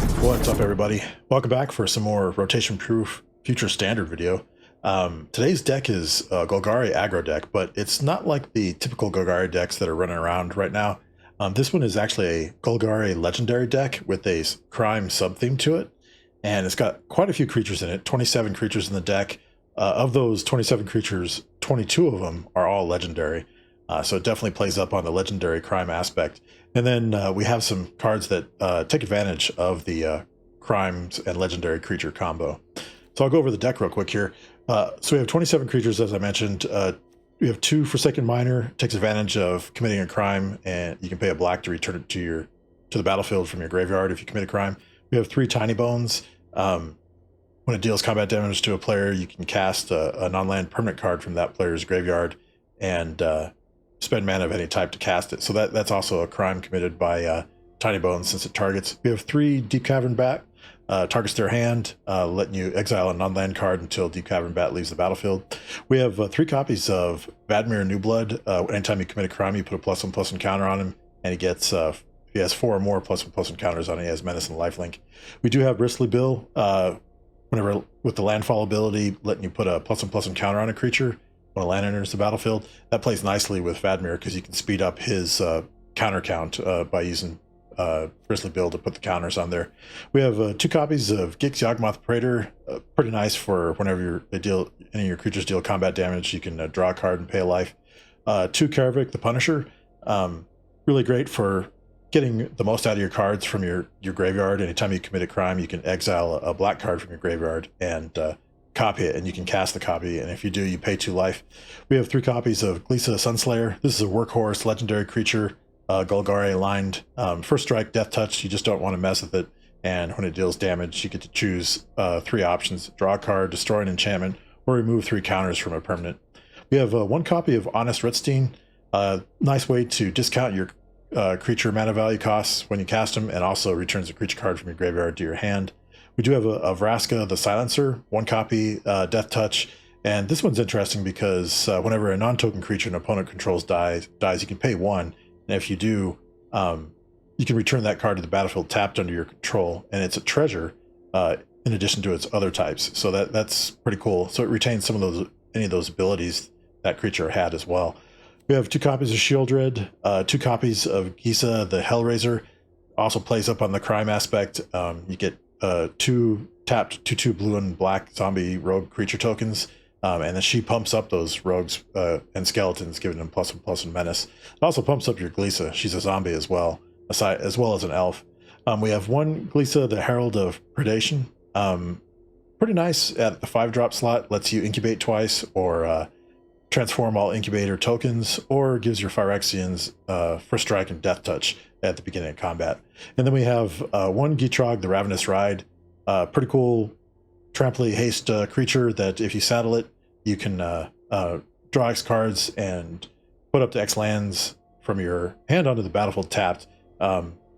What's up, everybody? Welcome back for some more rotation proof future standard video. Today's deck is a Golgari aggro deck, but it's not like the typical Golgari decks that are running around right now. This one is actually a Golgari legendary deck with a crime sub-theme to it, and it's got quite a few creatures in it, 27 creatures in the deck. Of those 27 creatures, 22 of them are all legendary, so it definitely plays up on the legendary crime aspect. And then we have some cards that take advantage of the crimes and legendary creature combo. So I'll go over the deck real quick here. So we have 27 creatures, as I mentioned. We have 2 Forsaken Miner, takes advantage of committing a crime, and you can pay a black to return it to the battlefield from your graveyard if you commit a crime. We have 3 Tiny Bones. When it deals combat damage to a player, you can cast a non-land permanent card from that player's graveyard and spend mana of any type to cast it. So that's also a crime committed by Tiny Bones since it targets. We have 3 Deep Cavern Bat. Targets their hand, letting you exile a non-land card until Deep Cavern Bat leaves the battlefield. We have 3 copies of Vadmir New Blood. Anytime you commit a crime, you put a +1/+1 counter on him, and he gets, if he has 4 or more +1/+1 counters on it, he has Menace and Lifelink. We do have Bristly Bill, whenever with the landfall ability, letting you put a +1/+1 counter on a creature when a land enters the battlefield. That plays nicely with Vadmir because you can speed up his counter count by using Bristly Bill to put the counters on there. We have 2 copies of Gix Yawgmoth Praetor. Pretty nice for whenever any of your creatures deal combat damage, you can draw a card and pay a life. 2 Karavik the Punisher. Really great for getting the most out of your cards from your graveyard. Anytime you commit a crime, you can exile a black card from your graveyard and copy it, and you can cast the copy, and if you do, you pay 2 life. We have 3 copies of Glisa Sunslayer. This is a workhorse legendary creature, Golgari aligned. First strike, death touch, you just don't want to mess with it, and when it deals damage, you get to choose 3 options: draw a card, destroy an enchantment, or remove 3 counters from a permanent. We have 1 copy of Honest Ritstein. Nice way to discount your creature mana value costs when you cast them, and also returns a creature card from your graveyard to your hand. We do have a Vraska the Silencer, 1 copy, death touch, and this one's interesting because whenever a non-token creature an opponent controls dies, you can pay 1, and if you do, you can return that card to the battlefield tapped under your control, and it's a treasure in addition to its other types, so that's pretty cool. So it retains any of those abilities that creature had as well. We have 2 copies of Shieldred, 2 copies of Gisa the Hellraiser. Also plays up on the crime aspect. You get 2 tapped 2/2 blue and black zombie rogue creature tokens, and then she pumps up those rogues and skeletons, giving them +1/+1 menace. It also pumps up your Glisa. She's a zombie as well as an elf. We have 1 Glisa the Herald of Predation. Pretty nice at the 5-drop slot. Lets you incubate twice, or transform all incubator tokens, or gives your Phyrexians first strike and death touch at the beginning of combat. And then we have 1 Gitrog the Ravenous Ride. Pretty cool trample haste creature that if you saddle it, you can draw X cards and put up to X lands from your hand onto the battlefield tapped,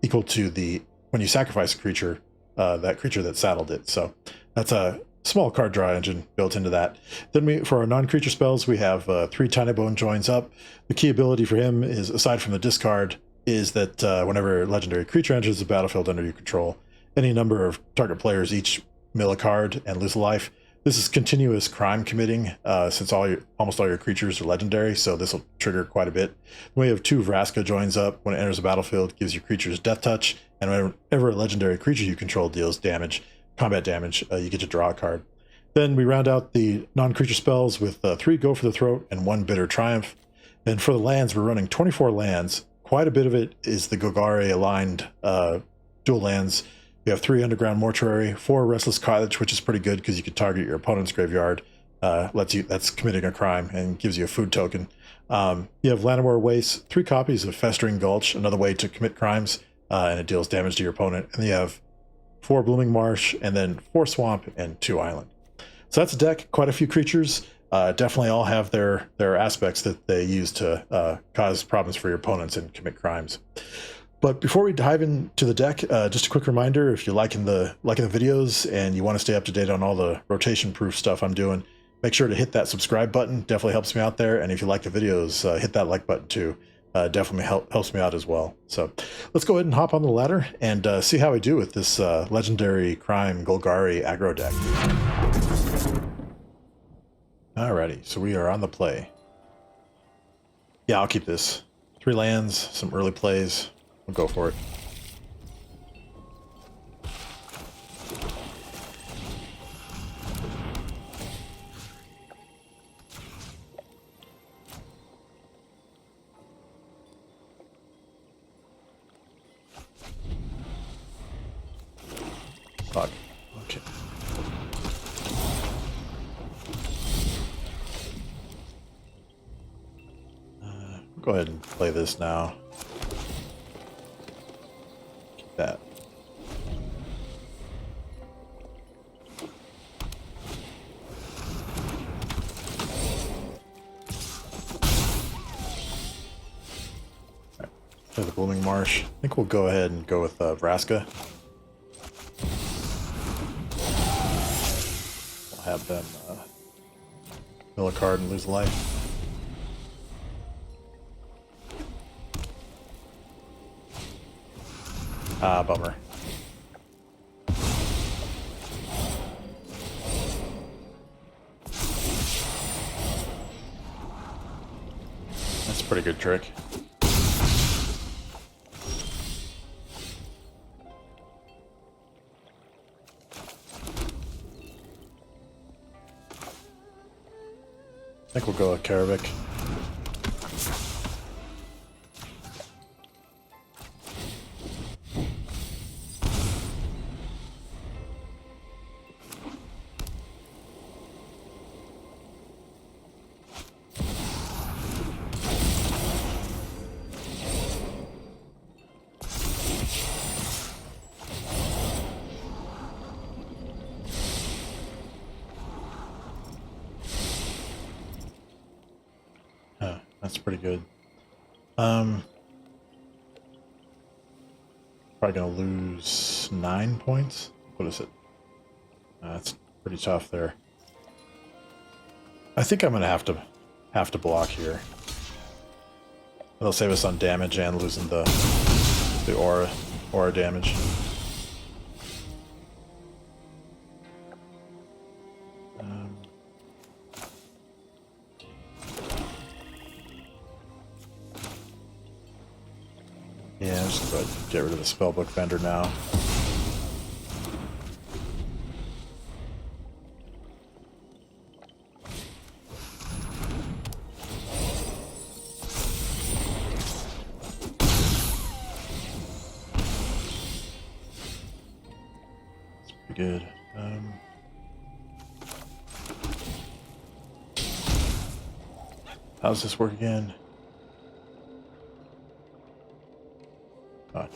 equal to when you sacrifice a creature, that creature that saddled it. So that's a small card draw engine built into that. Then for our non-creature spells, we have 3 Tiny Bone Joins Up. The key ability for him is, aside from the discard, is that whenever a legendary creature enters the battlefield under your control, any number of target players each mill a card and lose a life. This is continuous crime committing, since almost all your creatures are legendary, so this will trigger quite a bit. Then we have 2 Vraska Joins Up. When it enters the battlefield, gives your creatures death touch, and whenever a legendary creature you control deals combat damage, you get to draw a card. Then we round out the non-creature spells with 3 Go for the Throat and 1 Bitter Triumph. And for the lands, we're running 24 lands. Quite a bit of it is the Golgari aligned dual lands. We have 3 Underground Mortuary, 4 Restless Cottage, which is pretty good because you can target your opponent's graveyard. That's committing a crime and gives you a food token. You have Llanowar Waste, 3 copies of Festering Gulch, another way to commit crimes, and it deals damage to your opponent. And then you have 4 Blooming Marsh, and then 4 Swamp and 2 Island. So that's a deck, quite a few creatures. Definitely all have their aspects that they use to cause problems for your opponents and commit crimes. But before we dive into the deck, just a quick reminder: if you're liking the videos and you want to stay up to date on all the rotation proof stuff I'm doing, make sure to hit that subscribe button. Definitely helps me out there. And if you like the videos, hit that like button too. definitely helps me out as well. So let's go ahead and hop on the ladder and see how we do with this legendary crime Golgari aggro deck. Alrighty, so we are on the play. Yeah, I'll keep this. 3 lands, some early plays. We'll go for it. Fuck. Okay. Go ahead and play this now. Keep that. Right. Play the Blooming Marsh. I think we'll go ahead and go with Vraska. We'll have them mill a card and lose a life. Ah, bummer. That's a pretty good trick. I think we'll go with Karavik. That's pretty good. Probably gonna lose 9 points. What is it? That's pretty tough there. I think I'm gonna have to block here. It'll save us on damage and losing the aura damage. Yeah, I'm just going to get rid of the spellbook vendor now. That's pretty good. How does this work again?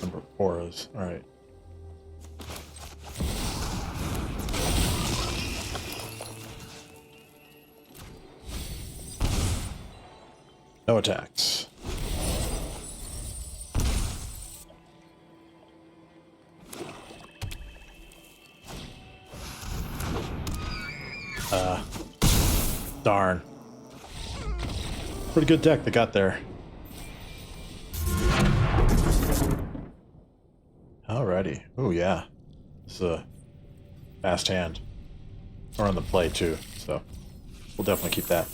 Number of auras. All right. No attacks. Darn. Pretty good deck they got there. Alrighty. Oh yeah. This is a fast hand. We're on the play too, so we'll definitely keep that.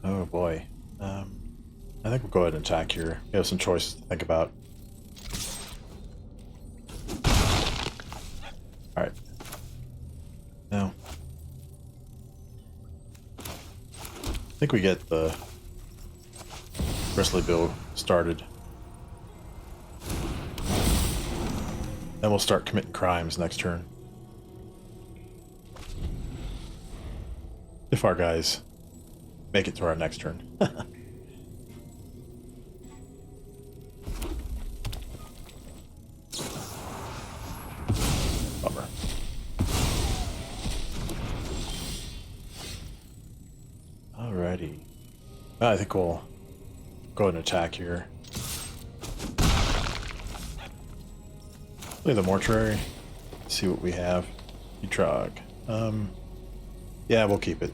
Oh boy. I think we'll go ahead and attack here. We have some choices to think about. Alright. Now, I think we get the Bristly build started. Then we'll start committing crimes next turn. If our guys make it to our next turn. Bummer. Alrighty. I think we'll go ahead and attack here. Play the mortuary. See what we have. Utrog. Yeah, we'll keep it.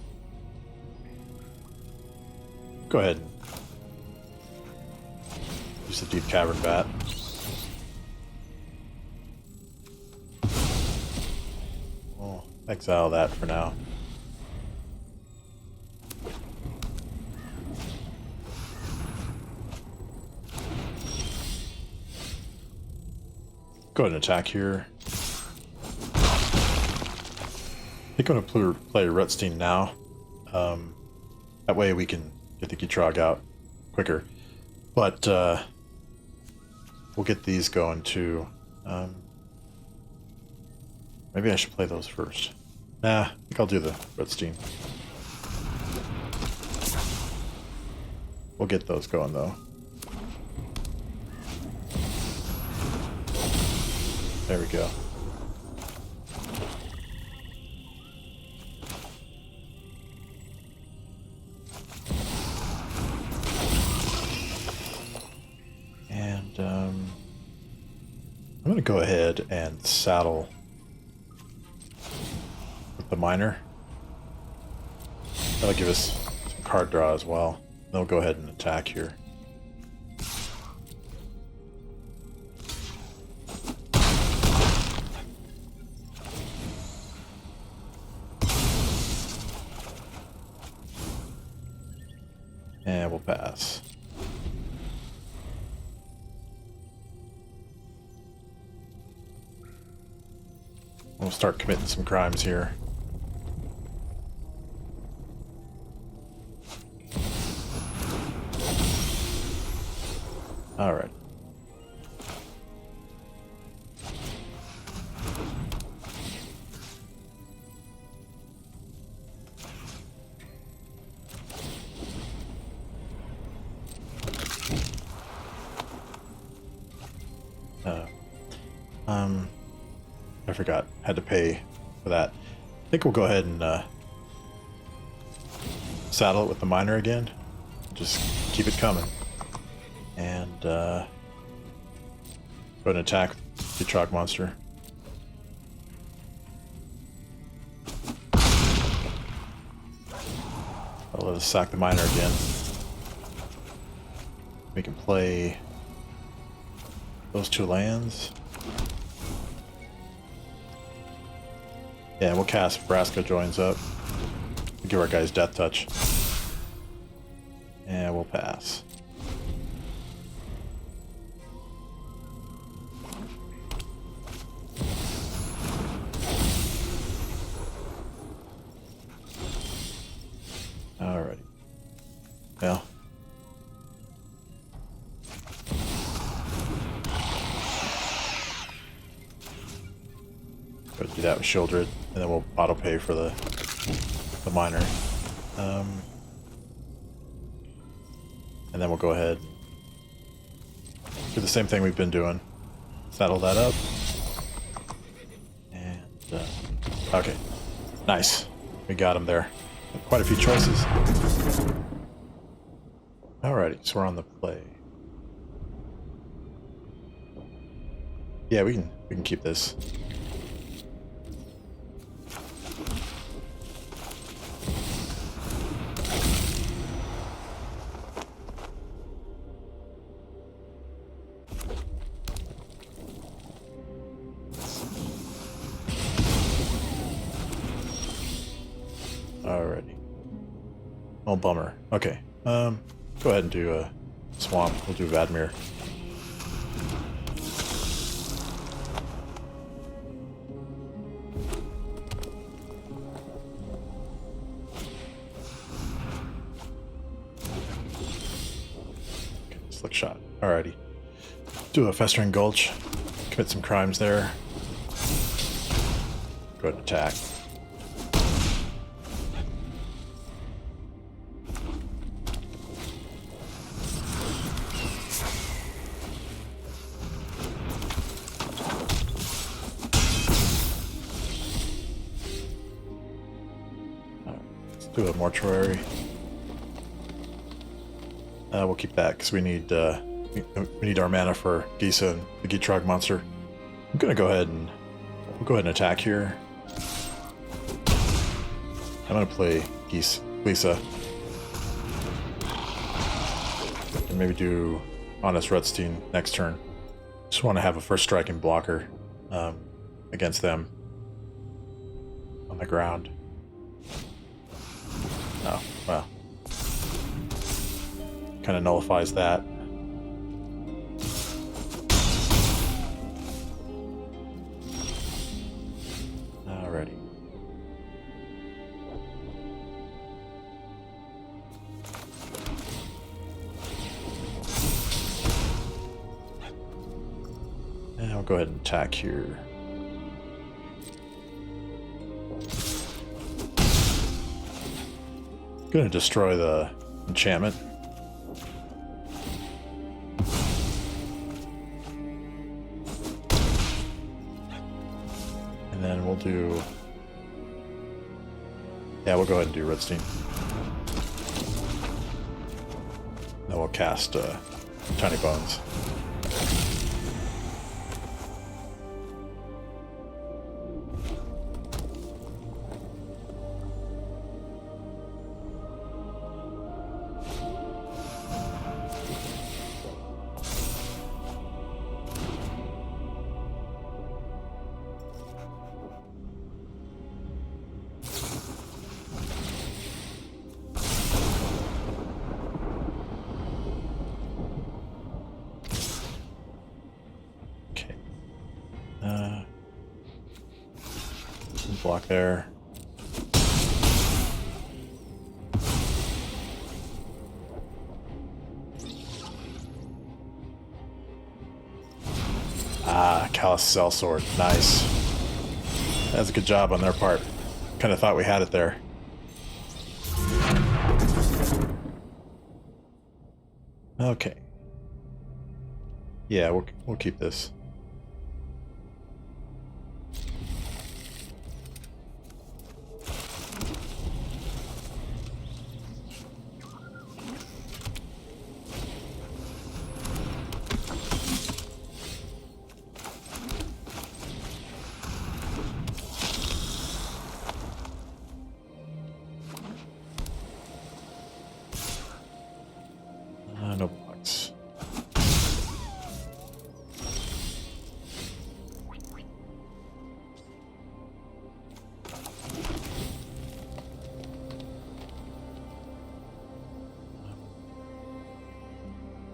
Go ahead. Use the deep cavern bat. We'll exile that for now. Go ahead and attack here. I think I'm going to play Rutstein now. That way we can get the Gitrog out quicker. But we'll get these going too. Maybe I should play those first. Nah, I think I'll do the Rutstein. We'll get those going though. There we go. And I'm going to go ahead and saddle with the miner. That'll give us some card draw as well. They'll go ahead and attack here. And we'll pass. We'll start committing some crimes here. All right. I forgot. Had to pay for that. I think we'll go ahead and saddle it with the miner again. Just keep it coming. And go ahead and attack the Trog monster. I'll let us sack the miner again. We can play those two lands. Yeah, we'll cast if Braska joins up. We'll give our guys Death Touch. And we'll pass. Alrighty. Well. Go do that with Shieldred, and then we'll auto pay for the miner. And then we'll go ahead and do the same thing we've been doing. Saddle that up. And okay. Nice. We got him there. Quite a few choices. Alrighty, so we're on the play. Yeah, we can keep this. Alrighty. Oh, bummer. Okay. Go ahead and do a swamp. We'll do Vadmir. Okay, slick shot. Alrighty. Do a Festering Gulch. Commit some crimes there. Go ahead and attack. Do a mortuary. We'll keep that because we need our mana for Gisa and the Gitrog monster. I'm gonna go ahead and attack here. I'm gonna play Lisa. And maybe do Honest Rutstein next turn. Just want to have a first striking blocker against them on the ground. Oh, well. Kind of nullifies that. Alrighty. And I'll go ahead and attack here. Gonna destroy the enchantment. And then we'll do... Yeah, we'll go ahead and do Rutstein. Then we'll cast Tiny Bones. Block there. Ah, Callous Sellsword. Nice. That's a good job on their part. Kind of thought we had it there. Okay. Yeah, we'll keep this. No blocks.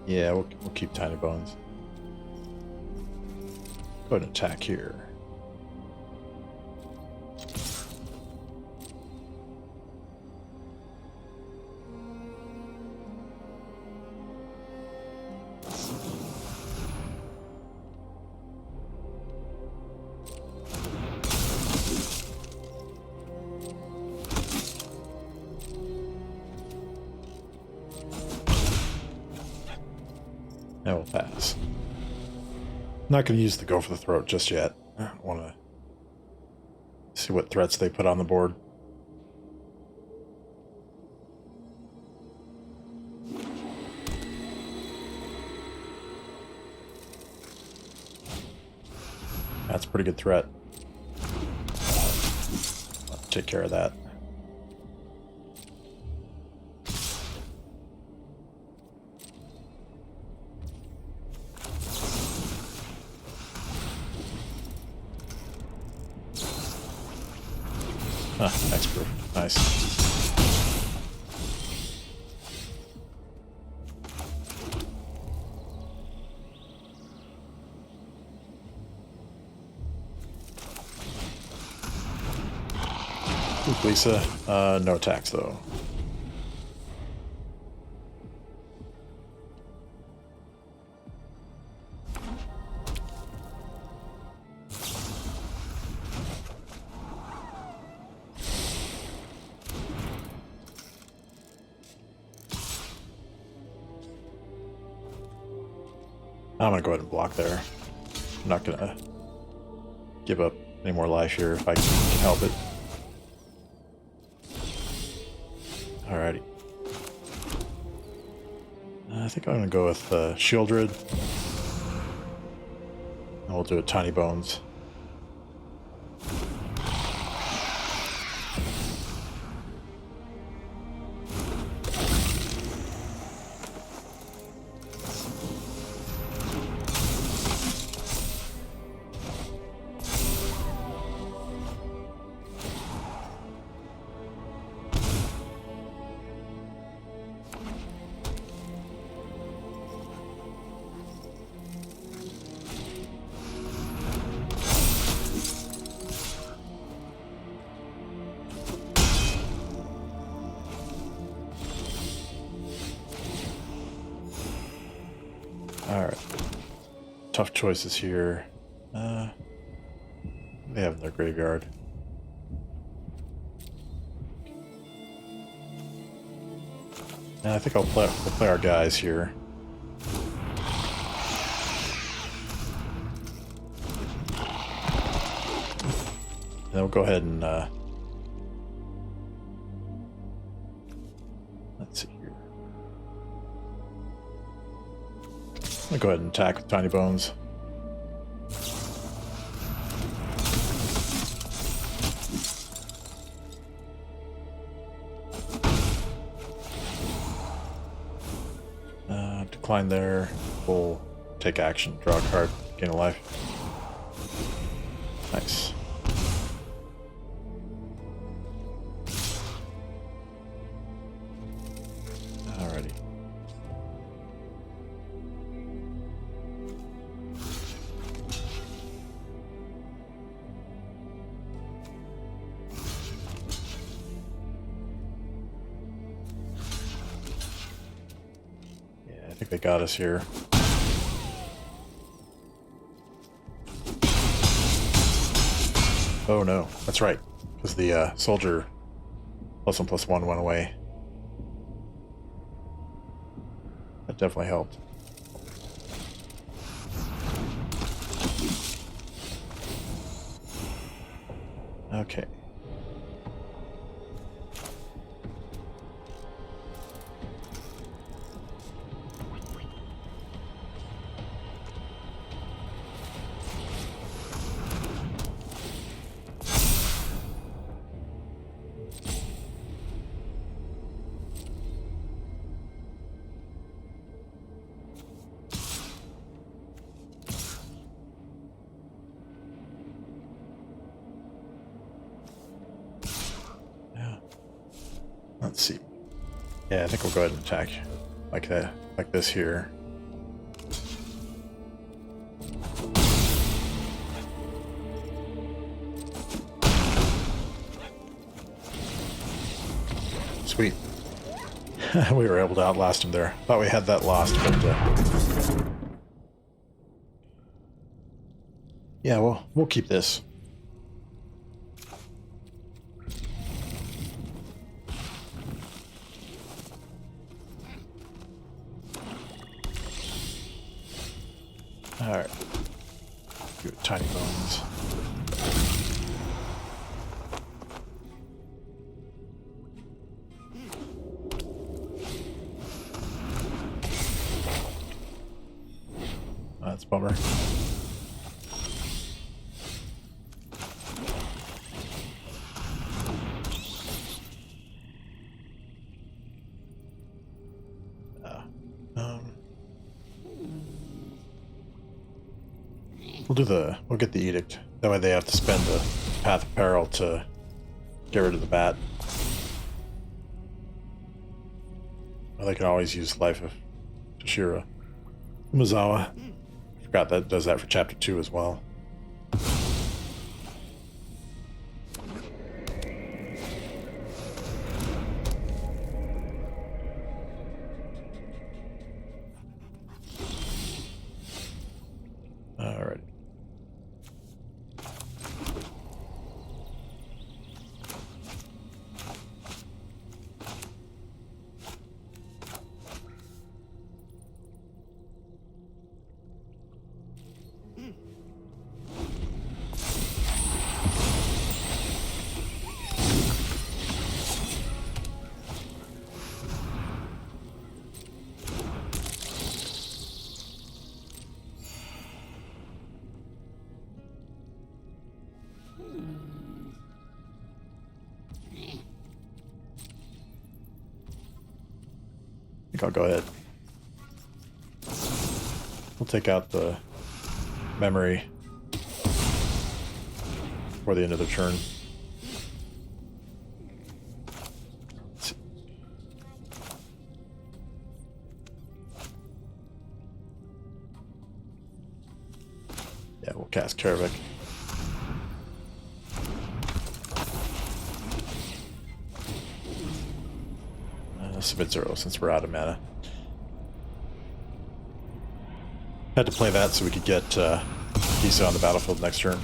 Yeah, we'll keep Tiny Bones. Go ahead and attack here. That will pass. Not going to use the Go for the Throat just yet. I want to see what threats they put on the board. That's a pretty good threat. I'll take care of that. Ah, X-Proof. Nice. Ooh, Lisa. No attacks, though. I'm gonna go ahead and block there. I'm not gonna give up any more life here if I can help it. Alrighty. I think I'm gonna go with Shieldred. And we'll do a Tiny Bones. Alright. Tough choices here. They have in their graveyard. And I think we'll play our guys here. And then we'll go ahead and let's see here. I'll go ahead and attack with Tiny Bones. Decline there. We'll take action, draw a card, gain a life. Nice. Alrighty. I think they got us here. Oh no, that's right, because the soldier +1/+1 went away. That definitely helped. Okay. Let's see. Yeah, I think we'll go ahead and attack like that, like this here. Sweet. We were able to outlast him there. Thought we had that lost, but yeah, well, we'll keep this. Alright. Do Tiny Bones. That's a bummer. We'll get the edict. That way they have to spend the Path of Peril to get rid of the bat. Or they can always use Life of Toshiro Umezawa. Forgot that does that for Chapter 2 as well. Alright. think I'll go ahead. We'll take out the memory before the end of the turn. Yeah, we'll cast Karavik. Submit 0 since we're out of mana. Had to play that so we could get Gisa on the battlefield next turn.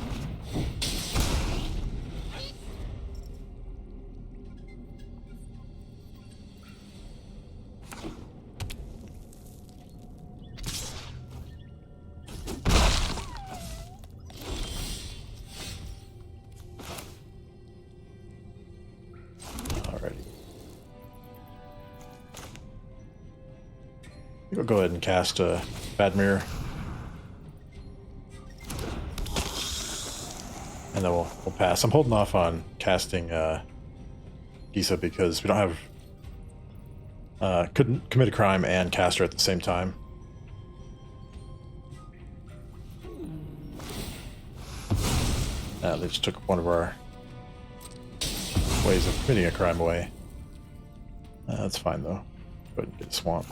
I'll go ahead and cast Bad Mirror. And then we'll pass. I'm holding off on casting Gisa because we don't have... couldn't commit a crime and cast her at the same time. They just took one of our ways of committing a crime away. That's fine though. Go ahead and get a swamp.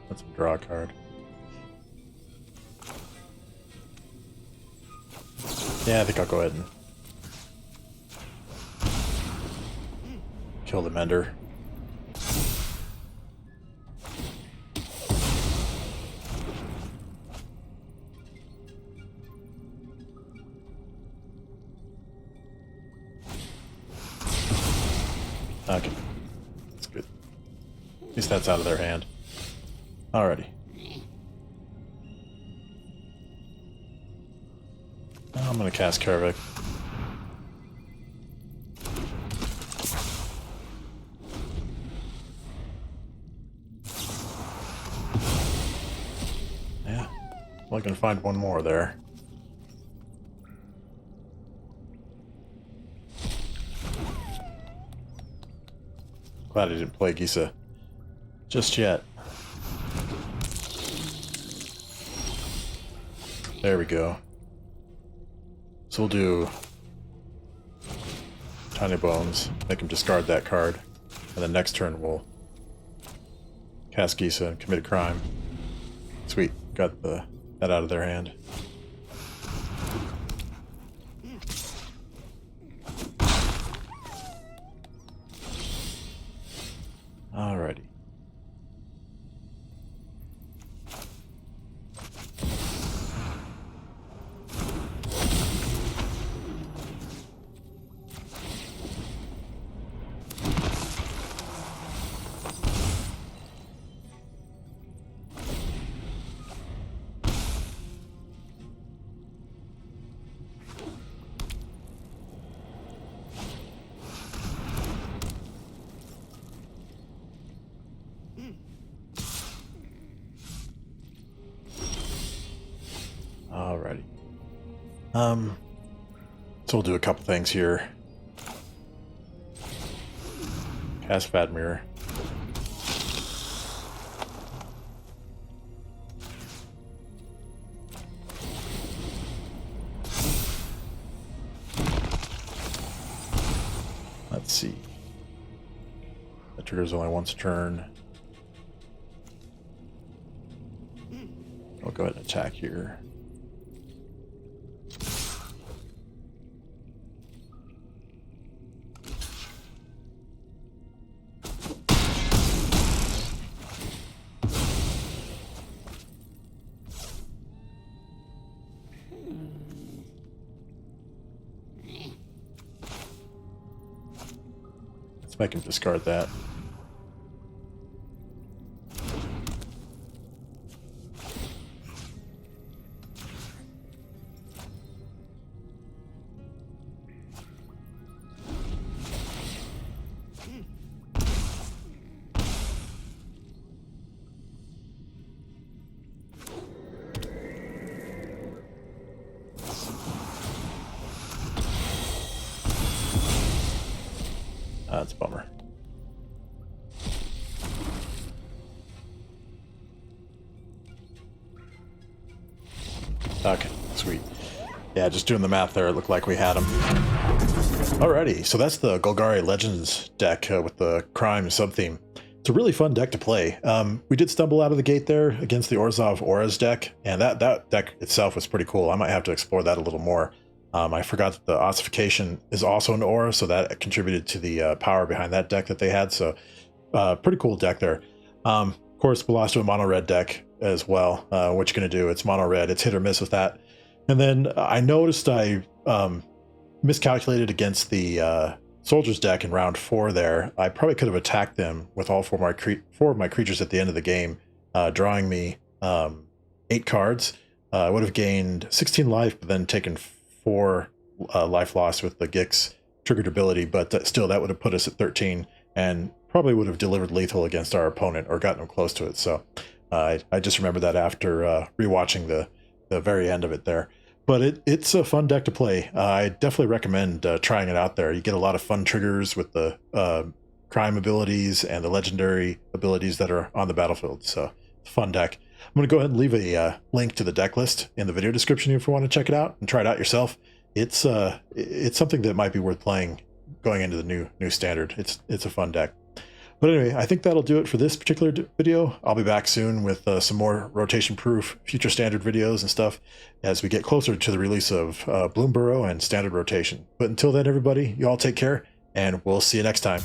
Let's draw a card. Yeah, I think I'll go ahead and kill the Mender. Okay, that's good. At least that's out of their hand. Alrighty. I'm gonna cast Karavik. Yeah, well, I can find one more there. Glad I didn't play Gisa just yet. There we go. So we'll do Tiny Bones, make him discard that card, and then next turn we'll cast Gisa and commit a crime. Sweet, got that out of their hand. Alrighty. Alrighty. So we'll do a couple things here. Cast Bad Mirror. Let's see. That triggers only once a turn. I'll go ahead and attack here. Let's make him discard that. That's a bummer. Okay, sweet. Yeah, just doing the math there, it looked like we had him. Alrighty, so that's the Gologari Legends deck with the crime subtheme. It's a really fun deck to play. We did stumble out of the gate there against the Orzhov Auras deck, and that deck itself was pretty cool. I might have to explore that a little more. I forgot that the ossification is also an aura, so that contributed to the power behind that deck that they had. So pretty cool deck there. Of course, belongs to a mono red deck as well. What you're going to do, it's mono red, it's hit or miss with that. And then I noticed I miscalculated against the Soldiers deck in round 4 there. I probably could have attacked them with all four of my creatures at the end of the game, drawing me 8 cards. I would have gained 16 life, but then taken 4 life loss with the Gix triggered ability, but still that would have put us at 13 and probably would have delivered lethal against our opponent or gotten them close to it. So I just remember that after rewatching the very end of it there. But it's a fun deck to play. I definitely recommend trying it out there. You get a lot of fun triggers with the crime abilities and the legendary abilities that are on the battlefield. So it's a fun deck. I'm going to go ahead and leave a link to the deck list in the video description if you want to check it out and try it out yourself. It's something that might be worth playing going into the new standard. It's a fun deck. But anyway, I think that'll do it for this particular video. I'll be back soon with some more rotation-proof future standard videos and stuff as we get closer to the release of Bloom Burrow and standard rotation. But until then, everybody, you all take care, and we'll see you next time.